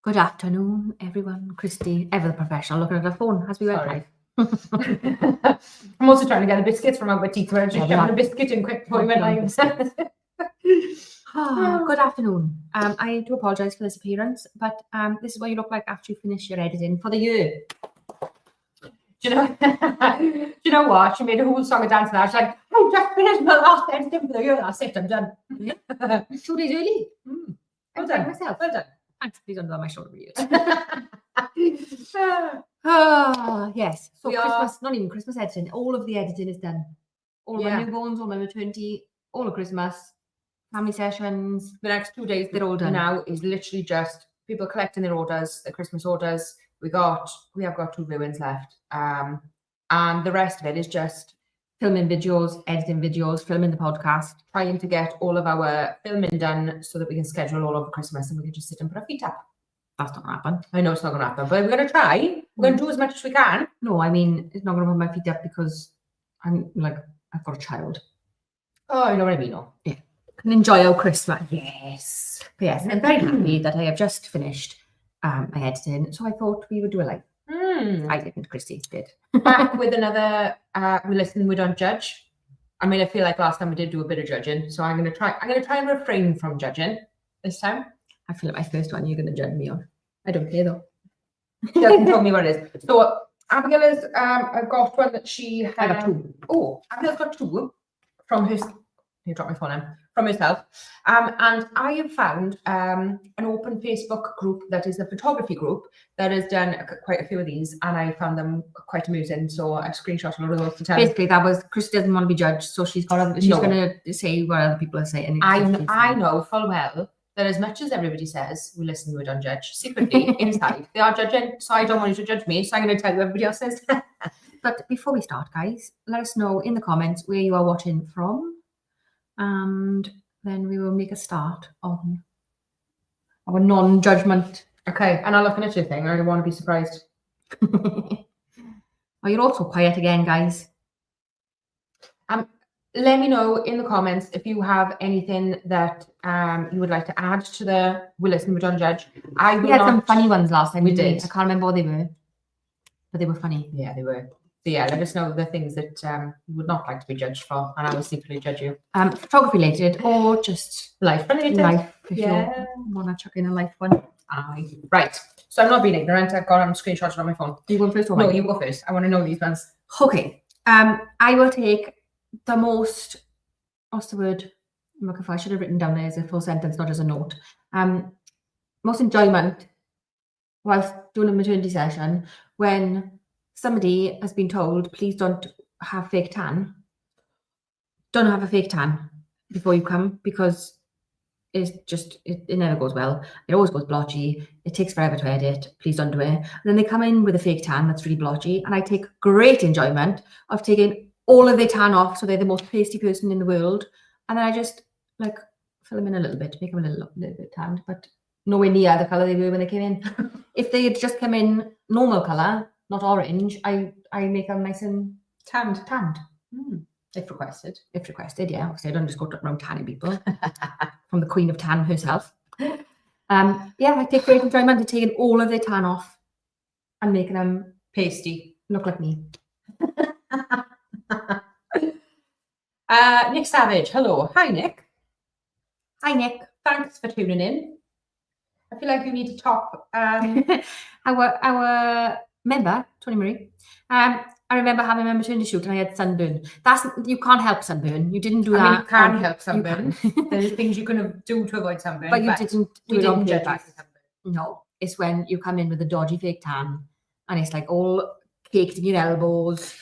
Good afternoon, everyone. Kristie, ever the professional, looking at her phone as we went live. I'm also trying to get the biscuits from our teeth. We're just shoving a biscuit in quick before we went live. Good afternoon. I do apologise for this appearance, but this is what you look like after you finish your editing for the year. Do you know what? She made a whole song and dance now. She's like, I just finished my last editing for the year. That's it, I'm done. 2 days early. Well done. Myself. Well done. Thanks, please don't do my shoulder videos. Yes. So Christmas, not even Christmas editing. All of the editing is done. All my newborns, all my maternity, all of Christmas, family sessions. The next 2 days, they're all done. Now is literally just people collecting their orders, their Christmas orders. We have got 2 viewings left. And the rest of it is just filming videos, editing videos, filming the podcast, trying to get all of our filming done so that we can schedule all over Christmas and we can just sit and put our feet up. That's not going to happen. I know it's not going to happen, but we're going to try. We're going to do as much as we can. No, I mean, it's not going to put my feet up because I'm like, I've got a child. Oh, you know what I mean? No. Yeah. Can enjoy our Christmas. Yes. But yes, I'm very happy that I have just finished my editing. So I thought we would do a live. I didn't, Kristie did. Back with another We Listen, We Don't Judge. I mean, I feel like last time we did do a bit of judging, so I'm gonna try and refrain from judging this time. I feel like my first one you're gonna judge me on. I don't care though. She hasn't told me what it is. So Abigail has I've got one that she had. I got 2. Oh, Abigail's got 2 from her. You dropped my phone in. From herself. And I have found an open Facebook group that is a photography group that has done quite a few of these, and I found them quite amusing. So I screenshot a lot of those to tell. Basically, that was Kristie doesn't want to be judged, so she's going to say what other people are saying. I know full well that as much as everybody says we listen, we don't judge, secretly inside they are judging. So I don't want you to judge me. So I'm going to tell you what everybody else says. But before we start, guys, let us know in the comments where you are watching from. And then we will make a start on our non-judgment. Okay, and I'm looking at your thing. I don't want to be surprised. Oh, you're also quiet again, guys. Let me know in the comments if you have anything that you would like to add to the We Listen, We Don't Judge. We had some funny ones last time. We did. I can't remember what they were, but they were funny. Yeah, they were. So yeah, let us know the things that you would not like to be judged for, and I will secretly judge you. Photography related or just life related. Life, if you want to chuck in a life one. Right. So I'm not being ignorant. I've got screenshots on my phone. You go first or no, you go first. I want to know these ones. Okay. I will take the most. What's the word I'm looking for? I should have written down there as a full sentence, not as a note. Most enjoyment whilst doing a maternity session when somebody has been told, please don't have fake tan. Don't have a fake tan before you come because it's just, it never goes well. It always goes blotchy. It takes forever to edit. Please don't do it. And then they come in with a fake tan that's really blotchy. And I take great enjoyment of taking all of their tan off so they're the most pasty person in the world. And then I just like fill them in a little bit, make them a little bit tanned, but nowhere near the colour they were when they came in. If they had just come in normal colour, not orange, I make them nice and tanned. If requested, yeah. Obviously, I don't just go around tanning people. From the Queen of Tan herself. Yeah, I take great enjoyment in taking all of their tan off and making them pasty, look like me. Nick Savage, hello. Hi, Nick. Hi, Nick. Thanks for tuning in. I feel like you need to top our member, Tony Marie. I remember having a maternity shoot and I had sunburn. You can't help sunburn. You didn't do that. I mean, you can help sunburn. There's things you can do to avoid sunburn. But you didn't do it on purpose. No, it's when you come in with a dodgy fake tan and it's like all caked in your elbows.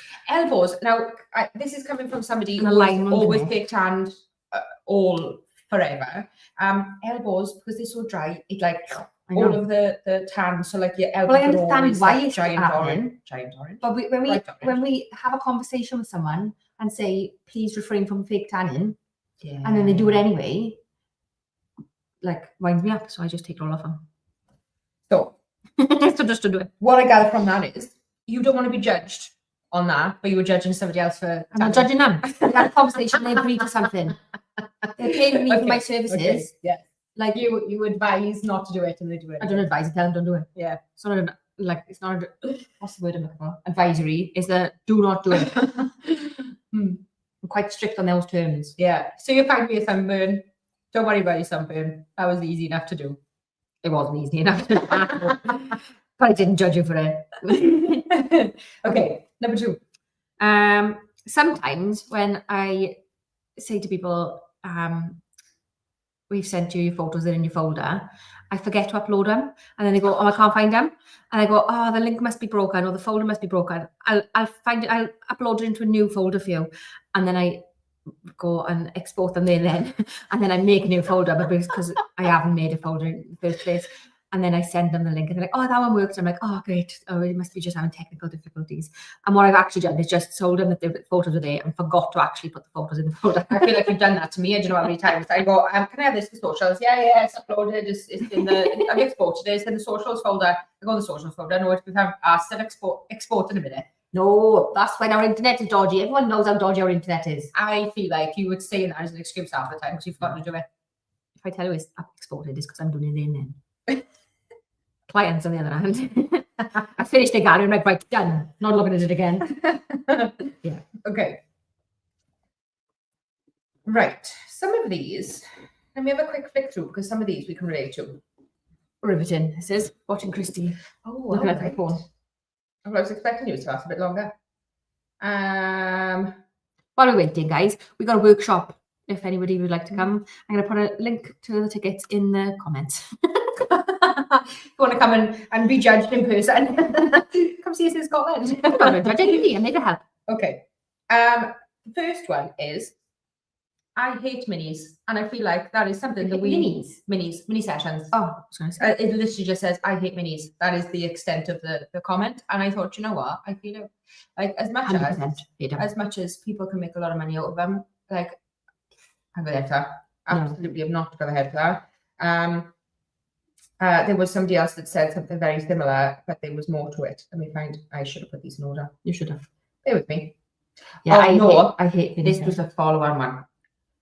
Now, this is coming from somebody who always fake tanned all forever. Elbows, because they're so dry, it like all of the tan, so like your elbows. Well, I understand why it's giant orange. But when we have a conversation with someone and say, please refrain from fake tanning, and then they do it anyway, like winds me up. So I just take it all off them. So just to do it. What I gather from that is you don't want to be judged on that, but you were judging somebody else for. I'm not judging them. We had a conversation. They agreed to something. They paid me for my services. Okay. Yeah. Like you advise not to do it and they do it. I don't advise it, tell them don't do it. Yeah. It's not it's not what's the word I'm looking for? Advisory is that do not do it. I'm quite strict on those terms. Yeah. So you find me a sunburn. Don't worry about your sunburn. That was easy enough to do. It wasn't easy enough to do. But I didn't judge you for it. Okay, number 2. Sometimes when I say to people, we've sent you your photos, they're in your folder, I forget to upload them, and then they go, oh, I can't find them, and I go, oh, the link must be broken, or the folder must be broken. I'll find it, I'll upload it into a new folder for you, and then I go and export them there then, and then I make a new folder, but because I haven't made a folder in the first place. And then I send them the link and they're like, oh, that one worked. I'm like, oh, great. Oh, it must be just having technical difficulties. And what I've actually done is just told them that the photos are there and forgot to actually put the photos in the folder. I feel like you've done that to me. I don't know how many times. I go, can I have this for socials? Yeah, it's uploaded. It's in the, I've exported it. It's in the socials folder. I go in the socials folder. No, it's become still export in a minute. No, that's when our internet is dodgy. Everyone knows how dodgy our internet is. I feel like you would say that as an excuse half the time because you've forgotten to do it. If I tell you it's exported, it's because I'm doing it then. Clients, on the other hand, I finished the gallery and I'm like, right, done. Not looking at it again. Yeah. Okay. Right. Some of these, let me have a quick flick through because some of these we can relate to. Riveting. This is watching Kristie. Oh, looking at my phone. I was expecting you to last a bit longer. While we're waiting, guys, we got a workshop. If anybody would like to come, I'm going to put a link to the tickets in the comments. If you want to come and be judged in person, come see us in Scotland. I'm judging. I'm here to help. Okay. The first one is I hate minis, and I feel like that is something that mini sessions. Oh, sorry. It literally just says I hate minis. That is the extent of the comment, and I thought, you know what? I feel like as much as people can make a lot of money out of them, like I'm going to that. Absolutely, I'm not going to head for that. There was somebody else that said something very similar, but there was more to it. Let me find. I should have put these in order. You should have. Bear with me. Yeah, I hate this was a follow-on one.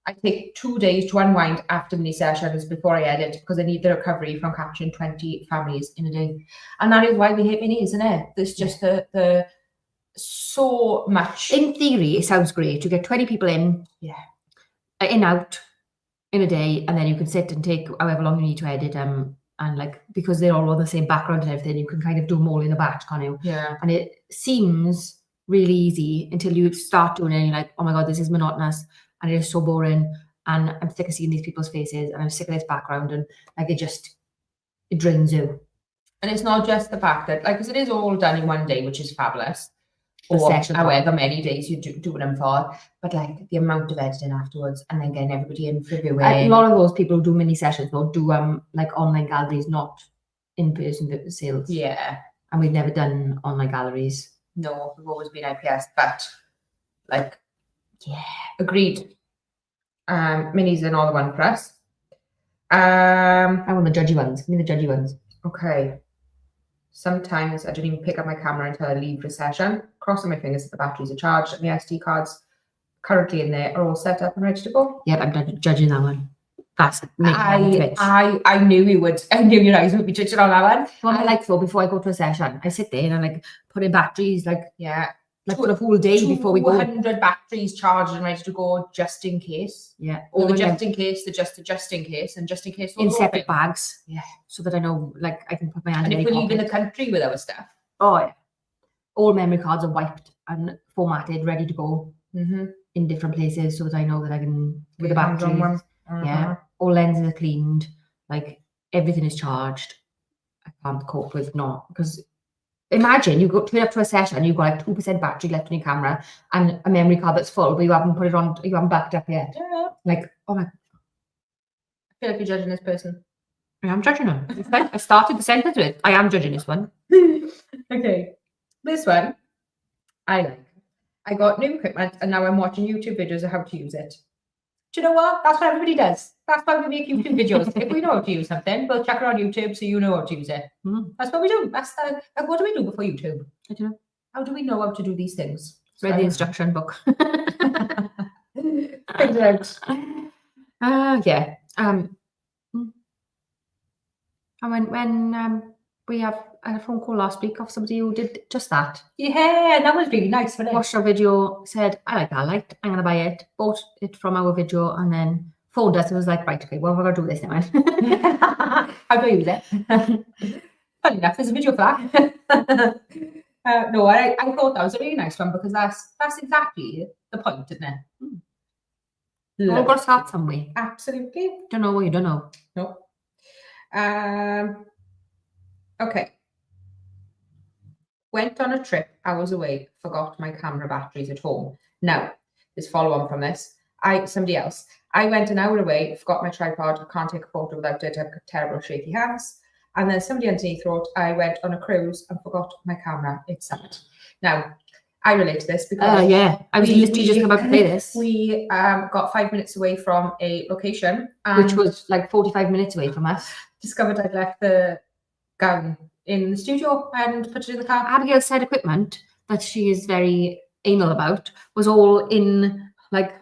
I take 2 days to unwind after mini sessions before I edit because I need the recovery from capturing 20 families in a day, and that is why we hate minis, isn't it? There's just the so much. In theory, it sounds great. You get 20 people in, out in a day, and then you can sit and take however long you need to edit and like because they're all on the same background and everything, you can kind of do them all in a batch, can't you? Yeah. And it seems really easy until you start doing it and you're like, oh my god, this is monotonous and it is so boring and I'm sick of seeing these people's faces and I'm sick of this background and like it drains you. And it's not just the fact that like because it is all done in one day, which is fabulous. Or however many days you do them for, but like the amount of editing afterwards and then getting everybody in for viewing. A lot of those people who do mini sessions will do like online galleries, not in-person sales. Yeah. And we've never done online galleries. No, we've always been IPS, but like agreed. Minis are another one for us. I want the judgy ones. Give me the judgy ones. Okay. Sometimes I don't even pick up my camera until I leave the session. Crossing my fingers that the batteries are charged and the SD cards currently in there are all set up and ready to go. Yep, I'm judging that one. That's I knew you would. I knew your eyes would be judging on that one. What I like though, before I go to a session, I sit there and I like put in batteries like for the whole day before we go. 200 batteries charged and ready to go just in case. Yeah. Or the just in case, the just in case, and just in case. In separate bags. Yeah. So that I know, like, I can put my hand in. And if we leave in the country with our stuff. Oh yeah. All memory cards are wiped and formatted, ready to go in different places, so that I know that I can with the batteries. Yeah. All lenses are cleaned. Like everything is charged. I can't cope with not because. Imagine you turn up to a session, you've got like 2% battery left on your camera and a memory card that's full, but you haven't put it on, you haven't backed up yet. Yeah. Like, oh my. I feel like you're judging this person. I am judging him. I started the sentence with, I am judging this one. Okay. This one, I like. I got new equipment and now I'm watching YouTube videos of how to use it. Do you know what? That's what everybody does. That's why we make YouTube videos. If we know how to use something, we'll check it on YouTube so you know how to use it. That's what we do. That's like, what do we do before YouTube? I don't know. How do we know how to do these things? Read the instruction book. Figure it out. Yeah. And when we had a phone call last week of somebody who did just that. Yeah, that was really nice, wasn't it? Watched our video, said, I like that light, I'm going to buy it. Bought it from our video and then phoned us and was like, right, okay, well, we're going to do this now. How do I use it? Funny enough, there's a video for that. No, I thought that was a really nice one because that's exactly the point, isn't it? We've all got to start somewhere. Absolutely. Don't know what you don't know. No. Okay. Went on a trip, hours away, forgot my camera batteries at home. Now, there's follow on from this. Somebody else. I went an hour away, forgot my tripod, I can't take a photo without it, I have terrible shaky hands. And then somebody underneath wrote, I went on a cruise and forgot my camera. It sucked. Now, I relate to this because yeah, I was literally just about to play this. We got 5 minutes away from a location, which was like 45 minutes away from us. Discovered I'd left the gown in the studio and put it in the car. Abigail's said equipment that she is very anal about was all in like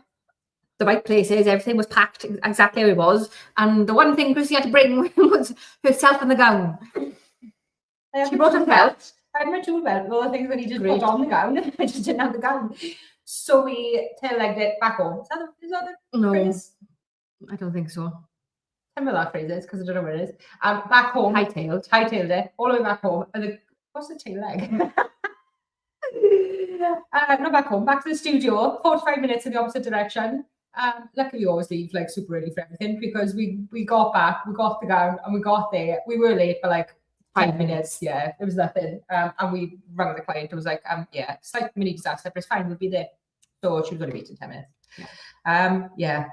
the right places. Everything was packed exactly how it was. And the one thing Kristie had to bring was herself and the gown. She brought a belt. I had my tool belt and all the things I needed to put on the gown. I just didn't have the gown. So we tail-legged it back home. Is that the No, phrase? I don't think so. Tell me that phrase is because I don't know where it is. Back home. Hightailed it all the way back home. And what's the tail leg? Not back home, back to the studio, 45 minutes in the opposite direction. Luckily, we always leave like super early for everything because we got back, we got the gown, and we got there. We were late for like 5 minutes. Yeah, it was nothing. And we rang the client. It was like, yeah, it's like mini disaster, but it's fine. We'll be there. So she was going to be in 10 minutes. Yeah.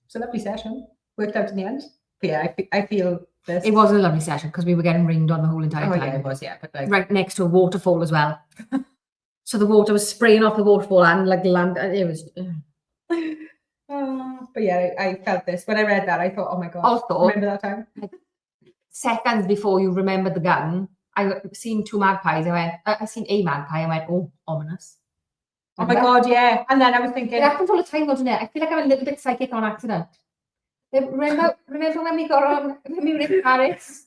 So lovely session. Worked out in the end. But yeah, I feel this. It was a lovely session because we were getting ringed on the whole entire time. Yeah, it was. Yeah, but like right next to a waterfall as well. So the water was spraying off the waterfall and like the land. It was. But yeah, I felt this when I read that. I thought, oh my god! Also, remember that time? Seconds before you remembered the gown, I seen two magpies. I seen a magpie. I went, oh, ominous. Oh my god, yeah. And then I was thinking, it happens all the time, doesn't it? I feel like I'm a little bit psychic on accident. Remember when we were in Paris?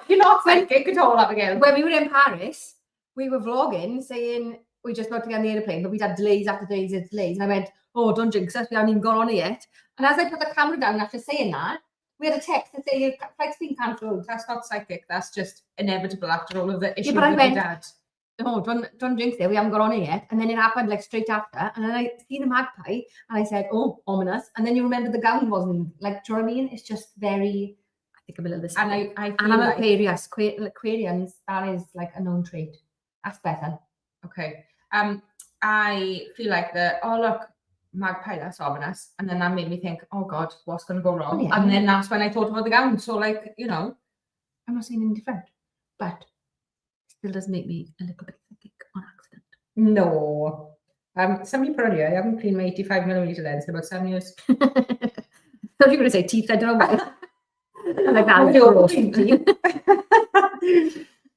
You're not psychic at all, Abigail. When we were in Paris, we were vlogging saying we just got to get on the airplane, but we'd had delays after delays and delays. And I went, oh, don't jinx us, we haven't even got on it yet. And as I put the camera down after saying that, we had a text that said your flight's been cancelled. That's not psychic, that's just inevitable after all of the issues but I with went, your dad. No, don't jinx it, we haven't got on it yet. And then it happened like straight after. And then I seen the magpie and I said, oh, ominous. And then you remember the gown wasn't like, do you know what I mean? It's just very, I think I'm a little bit psychic. And I'm like, Aquarius. Aquarians, that is like a known trait. That's better. Okay. I feel like look, magpie, that's ominous. And then that made me think, oh God, what's going to go wrong? Yeah. And then that's when I thought about the gown. So like, you know. I'm not saying anything different, but it still does make me a little bit psychic on accident. No. Somebody put on here, I haven't cleaned my 85mm lens in about 7 years. I thought you were going to say teeth, I don't know about like that.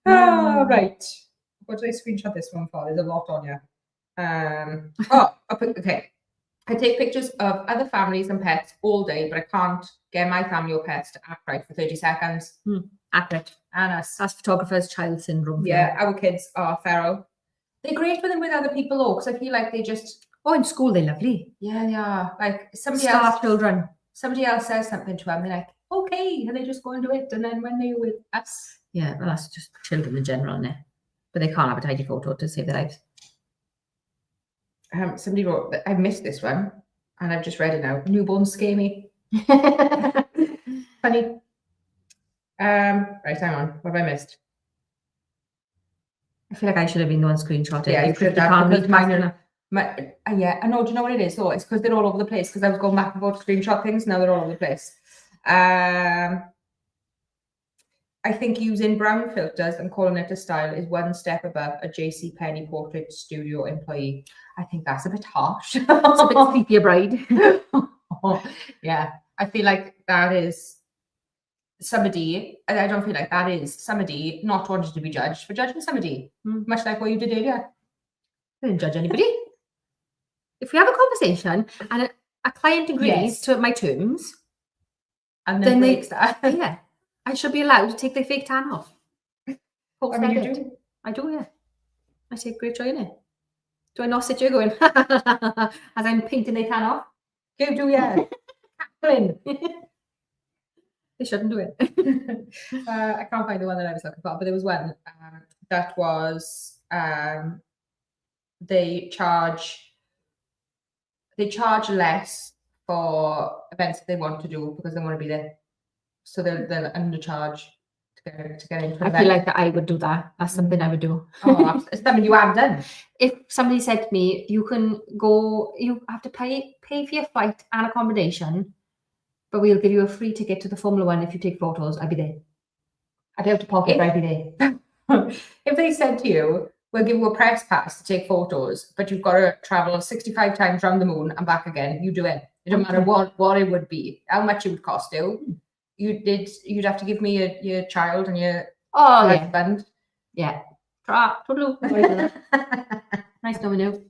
Right. What did I screenshot this one for? There's a lot on here. Okay. I take pictures of other families and pets all day, but I can't get my family or pets to act right for 30 seconds. Accurate. And us. That's photographer's child syndrome. Yeah, our kids are feral. They're great with other people though, because I feel like they just... Oh, in school they're lovely. Yeah, they are. Like somebody else says something to them, they're like, okay, and they just go and do it. And then when they're with us... Yeah, well, that's just children in general, isn't it? But they can't have a tidy photo to save their lives. Somebody wrote that I missed this one, and I've just read it now. Newborns scare me. Funny. Right, hang on. What have I missed? I feel like I should have been the one screenshotting. Yeah, you could have because mine are yeah, I know. Do you know what it is? So it's because they're all over the place. Because I was going back and forth to screenshot things. Now they're all over the place. I think using brown filters and calling it a style is one step above a JC Penney portrait studio employee. I think that's a bit harsh. It's a bit sleepy, bride. Yeah, I feel like that is somebody, and I don't feel like that is somebody not wanting to be judged for judging somebody, much like what you did earlier. I didn't judge anybody. If we have a conversation and a client agrees to my terms, and Then then they- breaks that. Yeah, I should be allowed to take their fake tan off. I mean, you Post-edit. do. I do, yeah. I take great joy in it. Do I not sit here going, as I'm painting their tan off? You do, yeah. Catherine. They shouldn't do it. I can't find the one that I was looking for, but there was one that was they charge less for events that they want to do because they want to be there, so they'll undercharge to get into an I event. feel like that I would do that. That's something I would do. Oh, it's something you have done. If somebody said to me, you can go, you have to pay for your flight and accommodation, but we'll give you a free ticket to the Formula One if you take photos, I'd be there. I'd be able to pocket, but I'd be there. If they said to you, we'll give you a press pass to take photos, but you've got to travel 65 times around the moon and back again, you do it. It doesn't matter what it would be, how much it would cost you. You'd have to give me your child and your husband. Yeah. Toodaloo. Nice knowing you.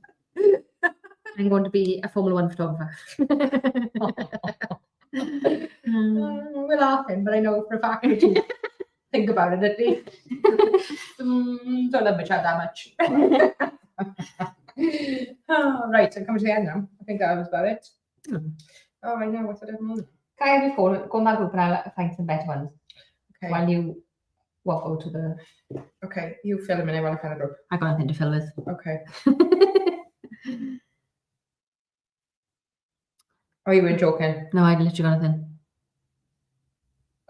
I'm going to be a Formula One photographer. We're laughing, but I know for a fact that you think about it at least. Don't love my child that much. Right, I'm coming to the end now. I think that was about it. Oh, I know. What's it? Can I have your phone? Go in that group and I'll find some better ones. Okay. While you waffle to the... Okay, you fill them in while I find the group. I got nothing to fill with. Okay. Oh, you weren't joking? No, I literally got nothing.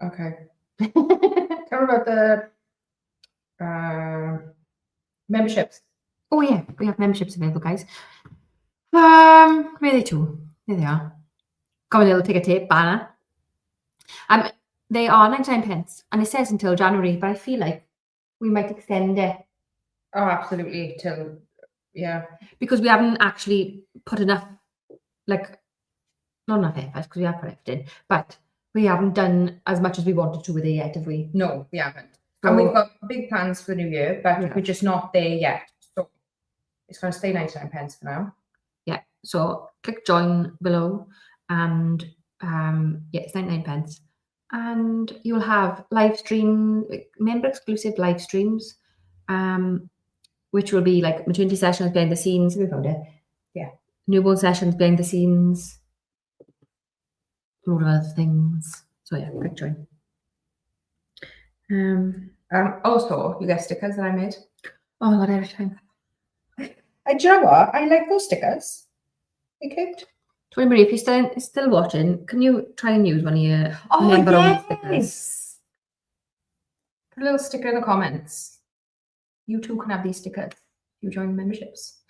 Okay. Tell me about the memberships. Oh yeah, we have memberships available, guys. Where are they too? There they are. Got a little ticket tape banner. They are 99p, and it says until January, but I feel like we might extend it. Oh, absolutely. Till Because we haven't actually put enough, like, not enough effort, because we have put effort in, but we haven't done as much as we wanted to with it yet, have we? No, we haven't. So, And we've got big plans for the new year, but Yeah. we're just not there yet. So it's going to stay 99p for now. yeah, so click join below, and yeah, it's 99p. And you'll have live stream, member exclusive live streams, which will be like maternity sessions behind the scenes. We found it. Yeah. Newborn sessions behind the scenes. A lot of other things. So yeah, click join. Also, you get stickers that I made. Oh my god, every time. Do you know what? I like those stickers. They're cute. Tony Marie, if you're still watching, can you try and use one of your member-owned stickers? Yes. Put a little sticker in the comments. You too can have these stickers. You join memberships.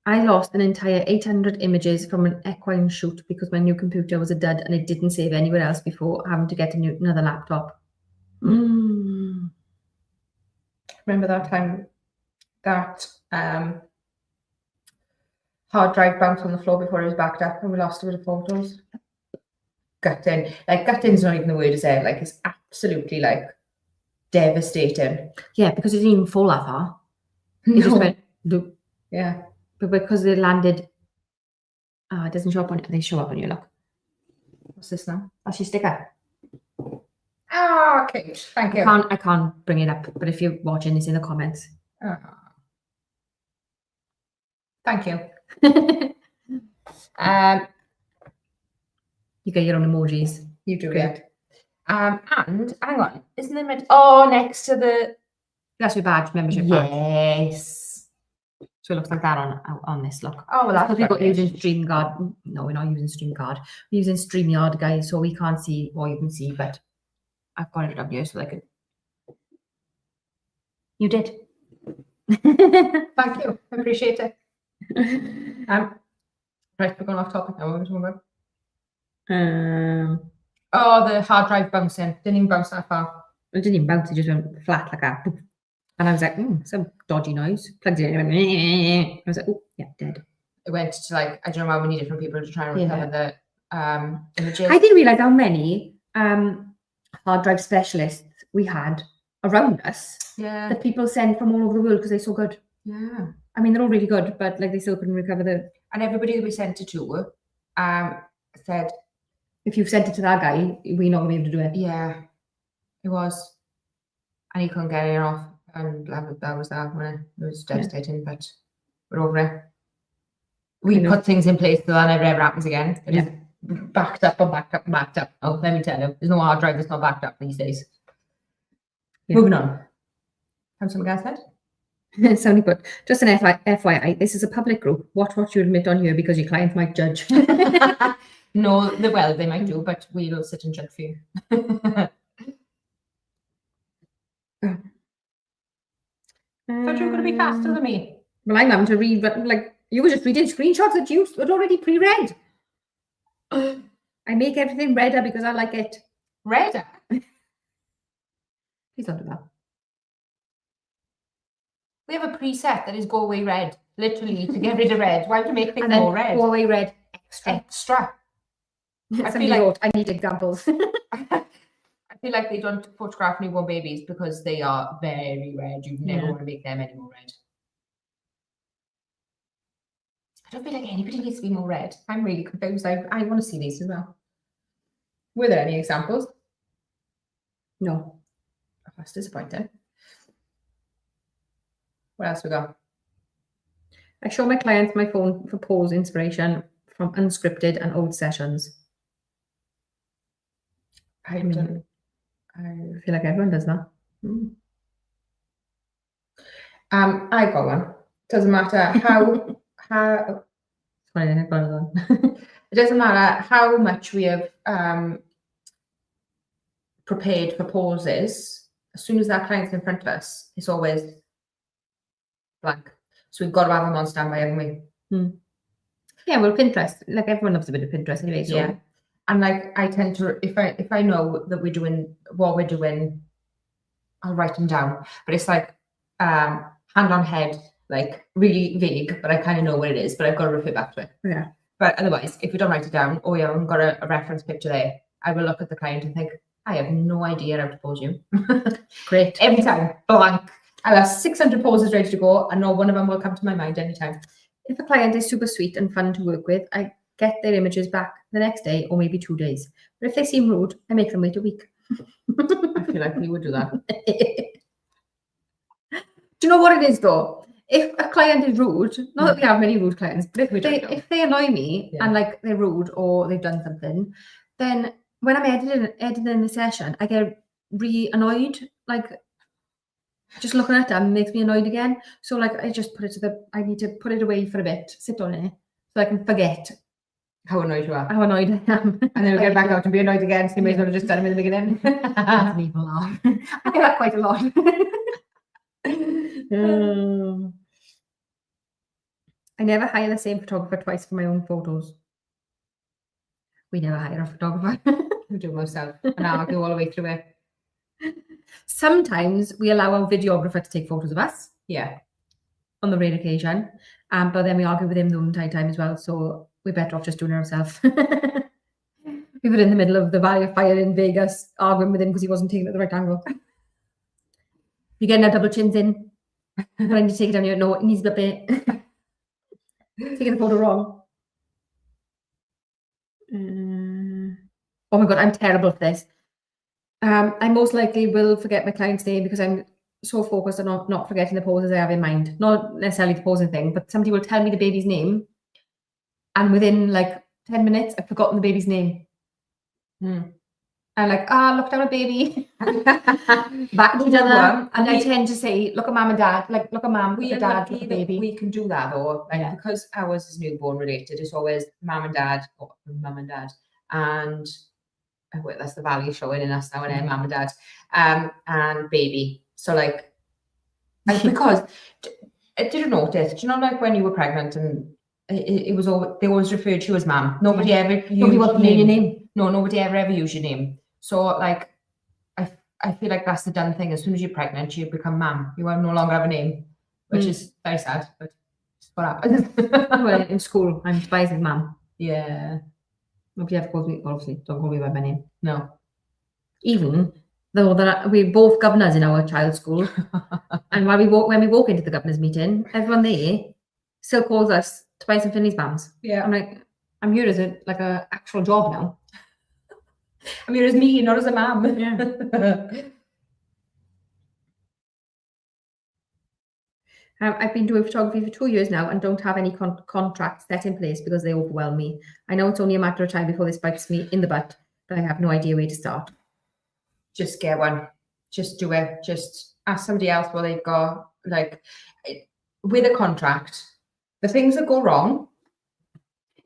I lost an entire 800 images from an equine shoot because my new computer was a dud and it didn't save anywhere else before having to get another laptop. Remember that time that hard drive bounced on the floor before it was backed up and we lost a bit of photos? Gutting. Like, gutting's not even the word to say. Like, it's absolutely, like, devastating. Yeah, because it didn't even fall that far. It just went, doop. Yeah. But because they landed, it doesn't show up on it. They show up on you, look. What's this now? That's your sticker. Ah, okay. Thank you. I can't bring it up, but if you're watching, it's in the comments. Thank you. You get your own emojis. You do, Good. yeah. And hang on, isn't there next to the That's your badge, membership badge. yes. So it looks like that on this, look. Oh well, that's Because we've got rubbish. using StreamYard. No, we're not using StreamYard. We're using StreamYard, guys, so we can't see what you can see, but I've got it up here so I can. You did. Thank you. I appreciate it. Right, we're going off topic now. What are we talking about? Oh, the hard drive bouncing. Didn't even bounce that far. It didn't even bounce, it just went flat like that. And I was like, some dodgy noise. Plugged it in and went, I was like, oh, yeah, dead. It went to like, I don't know how many different people to try and recover the images. I didn't realise how many hard drive specialists we had around us Yeah. that people send from all over the world because they're so good. Yeah. I mean, they're all really good, but like they still couldn't recover the. And everybody that we sent it to said, if you've sent it to that guy, we're not going to be able to do it. Yeah, it was. And he couldn't get it off. And that was that. It was devastating, but we're over it. We put things in place so that never ever happens again. It is backed up and backed up and backed up. Oh, let me tell you, there's no hard drive that's not backed up these days. Moving on. Have something else said? Somebody put, just an FYI, this is a public group. Watch what you admit on here because your clients might judge. No, they might do, but we'll sit and judge for you. Thought you were going to be faster than me. Well, I'm having to read, but like you were just reading screenshots that you had already pre-read. I make everything redder because I like it. Redder? Please don't do that. We have a preset that is go away red, literally, to get rid of red. Why would you make things And then more red? go away red. Extra. Somebody wrote, I need examples. I feel like they don't photograph newborn babies because they are very red. You'd never want to make them any more red. I don't feel like anybody needs to be more red. I'm really confused. I want to see these as well. Were there any examples? No. Oh, that's disappointing. What else we got? I show my clients my phone for pose inspiration from unscripted and old sessions. I feel like everyone does that. I got one. Doesn't matter how it doesn't matter how much we have prepared for poses. As soon as that client's in front of us, it's always blank. So we've got to have them on standby, haven't we? Yeah, well, Pinterest, like everyone loves a bit of Pinterest anyway. So. Yeah. And like I tend to, if I know that we're doing what we're doing, I'll write them down. But it's like hand on head, like really vague, but I kind of know what it is, but I've got to refer back to it. Yeah. But otherwise, if we don't write it down, oh yeah, I've got a reference picture there, I will look at the client and think, I have no idea how to pose you. Great. Every time, blank. I'll have 600 poses ready to go, and no one of them will come to my mind anytime. If a client is super sweet and fun to work with, I get their images back the next day or maybe 2 days. But if they seem rude, I make them wait a week. I feel like we would do that. Do you know what it is though? If a client is rude, not that we have many rude clients, but if they annoy me and like they're rude or they've done something, then when I'm editing the session, I get annoyed. Like just looking at them makes me annoyed again. So like I just put it I need to put it away for a bit, sit on it, so I can forget how annoyed you are. How annoyed I am. And then we'll get back out and be annoyed again, so you may as well have just done them in the beginning. That's an evil laugh. I get that quite a lot. I never hire the same photographer twice for my own photos. We never hire a photographer. We do myself, and I'll go all the way through it. Sometimes we allow our videographer to take photos of us. Yeah. On the rare occasion. But then we argue with him the entire time as well, so we're better off just doing it ourselves. We were in the middle of the Valley of Fire in Vegas arguing with him because he wasn't taking it at the right angle. You're getting our double chins in. I need to take it down here. No, it needs a bit. Taking the photo wrong. Oh my God, I'm terrible at this. I most likely will forget my client's name because I'm so focused on not forgetting the poses I have in mind. Not necessarily the posing thing, but somebody will tell me the baby's name, and within like 10 minutes, I've forgotten the baby's name. I'm like, look down at baby. Back at each other. And I tend to say, look at mom and dad. Like, look at mom, look at dad, look at baby. We can do that though. Like, because ours is newborn related, it's always mom and dad, or mum and dad. And wait, that's the value showing in us now, and mom and dad. And baby. So like because did you notice? Do you know, like when you were pregnant and it was all they always referred to you as mom. Nobody ever nobody wanted to name your name. No, nobody ever used your name. So like I feel like that's the done thing. As soon as you're pregnant, you become mom. You no longer have a name, which is very sad, but it's what happens. Well, in school, I'm despised as mom. Yeah. Nobody ever calls me, obviously, don't call me by my name. No. Even though we're both governors in our child's school. And when we walk into the governor's meeting, everyone there still calls us Tobias and Finley's mums. Yeah. I'm like, I'm here as a actual job now. I'm here as me, not as a mum. Yeah. I've been doing photography for 2 years now and don't have any contracts set in place because they overwhelm me. I know it's only a matter of time before this bites me in the butt, but I have no idea where to start. Just get one. Just do it. Just ask somebody else what they've got. Like, with a contract, the things that go wrong,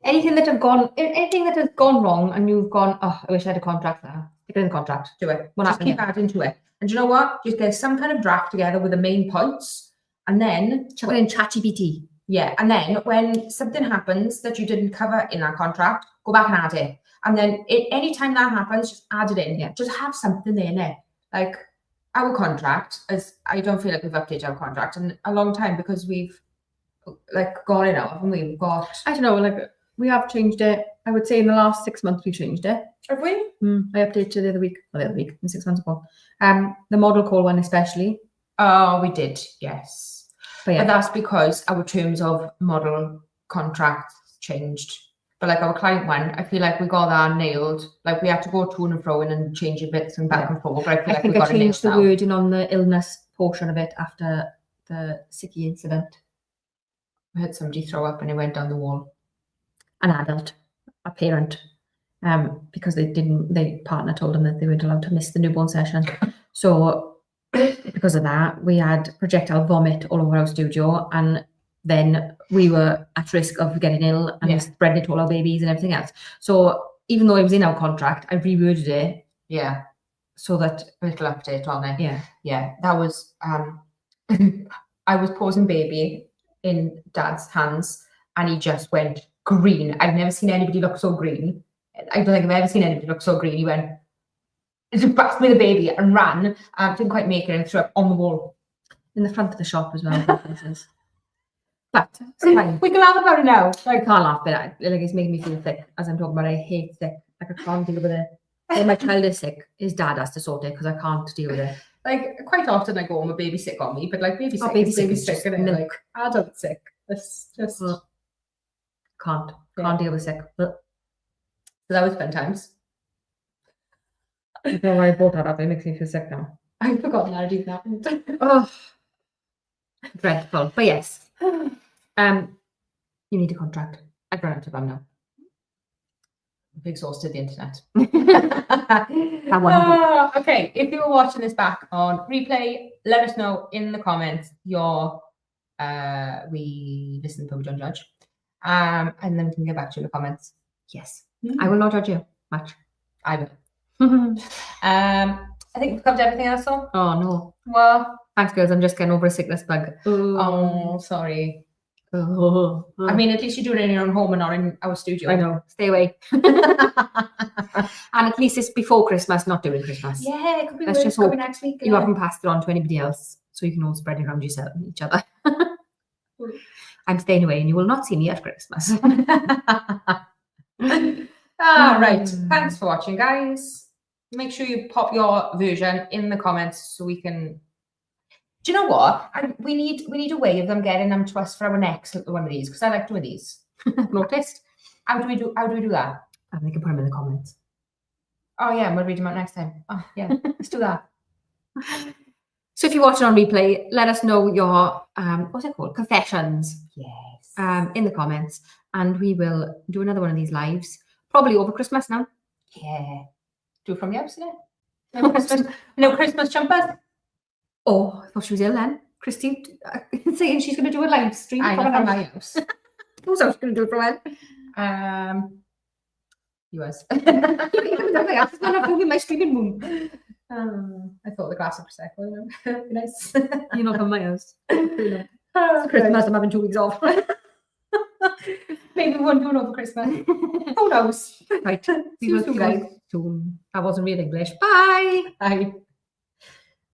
anything that has gone wrong and you've gone, oh, I wish I had a contract there. Stick it in the contract. do it. What Just happened keep adding to it. And do you know what? Just get some kind of draft together with the main points. And then chuck it in ChatGPT. Yeah. And then when something happens that you didn't cover in that contract, go back and add it. And then anytime that happens, just add it in. Yeah. Just have something in it. Like our contract, as I don't feel like we've updated our contract in a long time because we've like gone in out, haven't we? We've got. I don't know, like we have changed it. I would say in the last 6 months we've changed it. Have we? I updated it the other week, 6 months ago. The model call one especially. Oh, we did, yes. But yeah, But that's because our terms of model contracts changed. But like our client one, I feel like we got that nailed. Like we had to go to and fro and change a bits and back and forth. But I feel like we got it nailed changed the now. wording on the illness portion of it after the sickie incident. We had somebody throw up and it went down the wall. An adult, a parent, because their partner told them that they weren't allowed to miss the newborn session. So because of that, we had projectile vomit all over our studio, and then we were at risk of getting ill and spreading it to all our babies and everything else. So even though it was in our contract, I reworded it. Yeah. So that a little update on it. Yeah. Yeah. That was I was pausing baby in Dad's hands and he just went green. I've never seen anybody look so green. I don't think I've ever seen anybody look so green. He went, just passed me the baby and ran. Didn't quite make it and threw up on the wall. In the front of the shop as well. But it's fine. We can laugh about it now. I can't laugh, but like it's making me feel sick as I'm talking about. I hate sick. Like I can't deal with it. When my child is sick, his dad has to sort it because I can't deal with it. Like quite often I go home, a baby sick on me, but like baby sick, baby is sick baby is sick, just and like adult sick. It's just can't deal with sick. So that was fun times. I don't know why I brought that up. It makes me feel sick now. I've forgotten how to do that. Oh, dreadful. But yes, you need a contract. I've run out of them now. I've exhausted the internet. Okay, if you were watching this back on replay, let us know in the comments your we listen but we don't judge. And then we can get back to you in the comments. Yes. I will not judge you much. I will. I think we've covered everything else. So. Oh no. Well, thanks, girls. I'm just getting over a sickness bug. Oh, sorry. I mean, at least you're doing it in your own home and not in our studio. I know. Stay away. And at least it's before Christmas, not during Christmas. Yeah, it could be. Let's just hope next week. You haven't passed it on to anybody else, so you can all spread it around yourself and each other. I'm staying away, and you will not see me at Christmas. Right. Thanks for watching, guys. Make sure you pop your version in the comments so we can. Do you know what? We need a way of them getting them to us for our next one of these because I like doing these. Noticed? How do we do that? And they can put them in the comments. Oh yeah, and we'll read them out next time. Oh yeah, let's do that. So if you're watching on replay, let us know your what's it called? Confessions. Yes. In the comments, and we will do another one of these lives probably over Christmas now. Yeah. Do it from the house, innit? No Christmas jumpers. Oh, I thought she was ill then. Kristie saying she's going to do a live stream from my house. Who's else going to do it from when? Yours. I'm filming my streaming room. I thought the glass of Prosecco. Nice. You're not from my house. Christmas, I'm having 2 weeks off. Maybe we won't do it over Christmas. Who knows? Right. See you soon, guys. Soon. That wasn't real English. Bye. Bye.